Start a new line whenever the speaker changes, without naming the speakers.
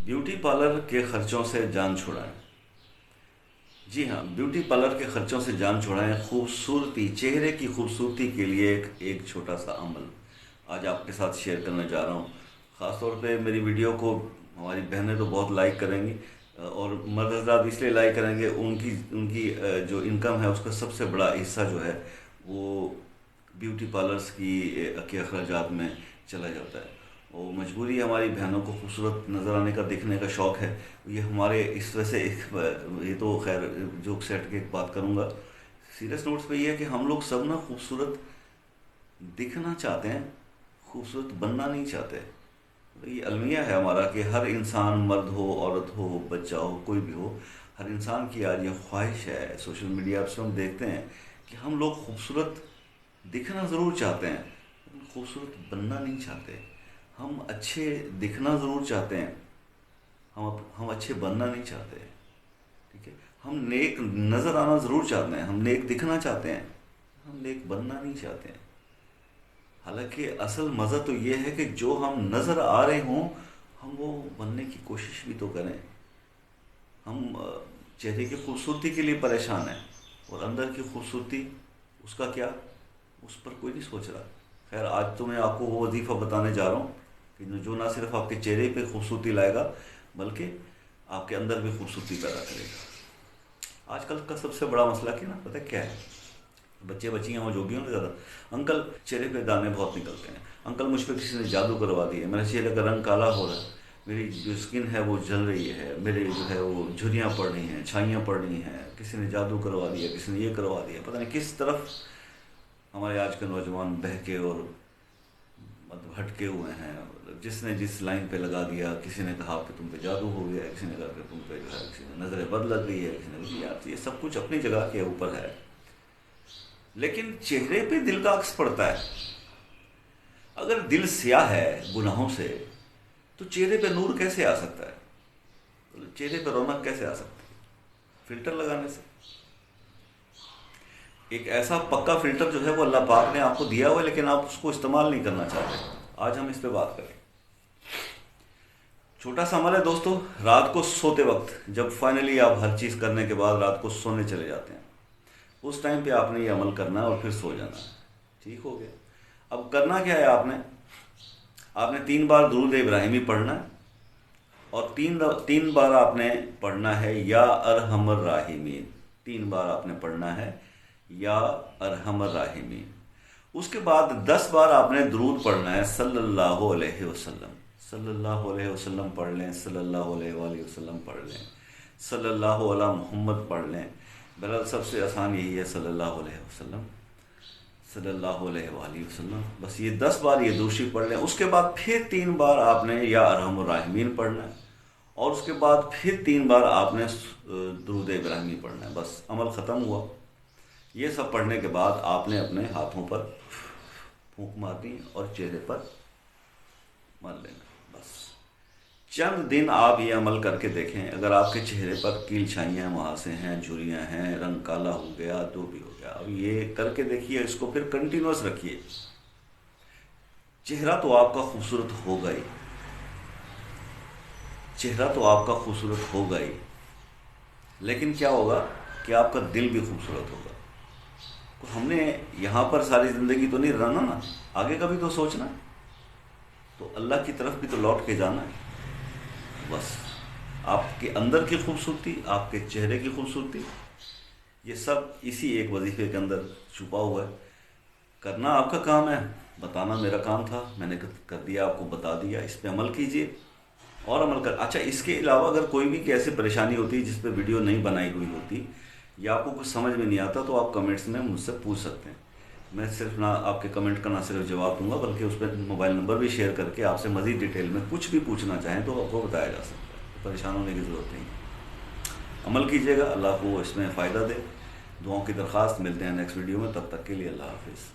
Beauty parlour کے خرچوں سے جان چھڑائیں۔ جی ہاں، بیوٹی پارلر کے خرچوں سے جان چھڑائیں۔ خوبصورتی، چہرے کی خوبصورتی کے لیے ایک چھوٹا سا عمل آج آپ کے ساتھ شیئر کرنے جا رہا ہوں۔ خاص طور پہ میری ویڈیو کو ہماری بہنیں تو بہت لائک کریں گی، اور مرد حضرات اس لیے لائک کریں گے، ان کی جو انکم ہے اس کا سب سے بڑا حصہ جو ہے وہ بیوٹی پارلرز کے اخراجات میں چلا جاتا ہے۔ وہ مجبوری ہے ہماری بہنوں کو خوبصورت نظر آنے کا، دیکھنے کا شوق ہے۔ یہ ہمارے اس وجہ سے یہ تو خیر جوک سیٹ کے ایک بات کروں گا، سیریس نوٹس پہ یہ ہے کہ ہم لوگ سب نا خوبصورت دکھنا چاہتے ہیں، خوبصورت بننا نہیں چاہتے۔ یہ المیہ ہے ہمارا کہ ہر انسان، مرد ہو، عورت ہو، بچہ ہو، کوئی بھی ہو، ہر انسان کی آج یہ خواہش ہے۔ سوشل میڈیا پر ہم دیکھتے ہیں کہ ہم لوگ خوبصورت دکھنا ضرور چاہتے ہیں لیکن خوبصورت بننا نہیں چاہتے۔ ہم اچھے دکھنا ضرور چاہتے ہیں، ہم اچھے بننا نہیں چاہتے، ٹھیک ہے۔ ہم نیک نظر آنا ضرور چاہتے ہیں، ہم نیک دکھنا چاہتے ہیں، ہم نیک بننا نہیں چاہتے ہیں۔ حالانکہ اصل مزہ تو یہ ہے کہ جو ہم نظر آ رہے ہوں ہم وہ بننے کی کوشش بھی تو کریں۔ ہم چہرے کی خوبصورتی کے لیے پریشان ہیں اور اندر کی خوبصورتی اس کا کیا، اس پر کوئی نہیں سوچ رہا۔ خیر، آج تو میں آپ کو وہ وظیفہ بتانے جا رہا ہوں کہ جو نہ صرف آپ کے چہرے پہ خوبصورتی لائے گا بلکہ آپ کے اندر بھی خوبصورتی پیدا کرے گا۔ آج کل کا سب سے بڑا مسئلہ کیا نا پتہ کیا ہے؟ بچے بچیاں ہوں جو بھی ہوں زیادہ، انکل چہرے پہ دانے بہت نکلتے ہیں، انکل مجھ پہ کسی نے جادو کروا دیا ہے، میرے چہرے کا رنگ کالا ہو رہا ہے، میری جو اسکن ہے وہ جل رہی ہے، میرے جو ہے وہ جھریاں پڑ رہی ہیں، چھائیاں پڑ رہی ہیں، کسی نے جادو کروا دیا، کسی نے یہ کروا دیا۔ پتہ نہیں کس طرف ہمارے آج کے نوجوان بہکے اور مطلب ہٹکے ہوئے ہیں۔ جس نے جس لائن پہ لگا دیا، کسی نے کہا کہ تم پہ جادو ہو گیا، کسی نے کہا کہ تم پہ جو ہے کسی نے نظر بد لگ گئی ہے، کسی نے یار یہ سب کچھ اپنی جگہ کے اوپر ہے، لیکن چہرے پہ دل کا عکس پڑتا ہے۔ اگر دل سیاہ ہے گناہوں سے تو چہرے پہ نور کیسے آ سکتا ہے؟ چہرے پہ رونق کیسے آ سکتی ہے؟ فلٹر لگانے سے۔ ایک ایسا پکا فلٹر جو ہے وہ اللہ پاک نے آپ کو دیا ہوا ہے لیکن آپ اس کو استعمال نہیں کرنا چاہتے۔ آج ہم اس پہ بات کریں۔ چھوٹا سا عمل ہے دوستو، رات کو سوتے وقت جب فائنلی آپ ہر چیز کرنے کے بعد رات کو سونے چلے جاتے ہیں، اس ٹائم پہ آپ نے یہ عمل کرنا ہے اور پھر سو جانا ہے۔ ٹھیک ہو گیا؟ اب کرنا کیا ہے؟ آپ نے 3 بار درود ابراہیمی پڑھنا ہے، اور 3 بار آپ نے پڑھنا ہے یا ارحم الراحمین۔ 3 بار آپ نے پڑھنا ہے یا ارحم الراحمین۔ اس کے بعد 10 بار آپ نے درود پڑھنا ہے صلی اللہ علیہ وسلم۔ صلی اللہ علیہ وسلم پڑھ لیں، صلی اللہ علیہ وآلہ وسلم پڑھ لیں، صلی اللہ علی محمد پڑھ لیں۔ بہرحال سب سے آسان یہی ہے صلی اللہ علیہ وسلم، صلی اللہ علیہ وآلہ وسلم۔ بس یہ 10 بار یہ درود شریف پڑھ لیں۔ اس کے بعد پھر 3 بار آپ نے یا ارحم الراحمین پڑھنا ہے، اور اس کے بعد پھر 3 بار آپ نے درود ابراہیمی پڑھنا ہے۔ بس عمل ختم ہوا۔ یہ سب پڑھنے کے بعد آپ نے اپنے ہاتھوں پر پھونک مارنی اور چہرے پر مار لینا۔ بس چند دن آپ یہ عمل کر کے دیکھیں، اگر آپ کے چہرے پر کیل چھائیاں وہاں سے ہیں، جھریاں ہیں، رنگ کالا ہو گیا، جو بھی ہو گیا، اب یہ کر کے دیکھیے، اس کو پھر کنٹینیوس رکھیے۔ چہرہ تو آپ کا خوبصورت ہوگا ہی، چہرہ تو آپ کا خوبصورت ہوگا ہی، لیکن کیا ہوگا کہ آپ کا دل بھی خوبصورت ہوگا۔ تو ہم نے یہاں پر ساری زندگی تو نہیں رہنا نا، آگے کا بھی تو سوچنا ہے، تو اللہ کی طرف بھی تو لوٹ کے جانا ہے۔ بس آپ کے اندر کی خوبصورتی، آپ کے چہرے کی خوبصورتی، یہ سب اسی ایک وظیفے کے اندر چھپا ہوا ہے۔ کرنا آپ کا کام ہے، بتانا میرا کام تھا، میں نے کر دیا، آپ کو بتا دیا، اس پہ عمل کیجئے اور عمل کر۔ اچھا، اس کے علاوہ اگر کوئی بھی ایسی پریشانی ہوتی جس پہ ویڈیو نہیں بنائی ہوئی ہوتی یا آپ کو کچھ سمجھ میں نہیں آتا تو آپ کمنٹس میں مجھ سے پوچھ سکتے ہیں۔ میں صرف نہ آپ کے کمنٹ کا نہ صرف جواب دوں گا بلکہ اس پہ موبائل نمبر بھی شیئر کر کے آپ سے مزید ڈیٹیل میں کچھ بھی پوچھنا چاہیں تو آپ کو بتایا جا سکتا ہے۔ پریشان ہونے کی ضرورت نہیں، عمل کیجیے گا، اللہ کو اس میں فائدہ دے۔ دعاؤں کی درخواست، ملتے ہیں نیکسٹ ویڈیو میں، تب تک کے لیے اللہ حافظ۔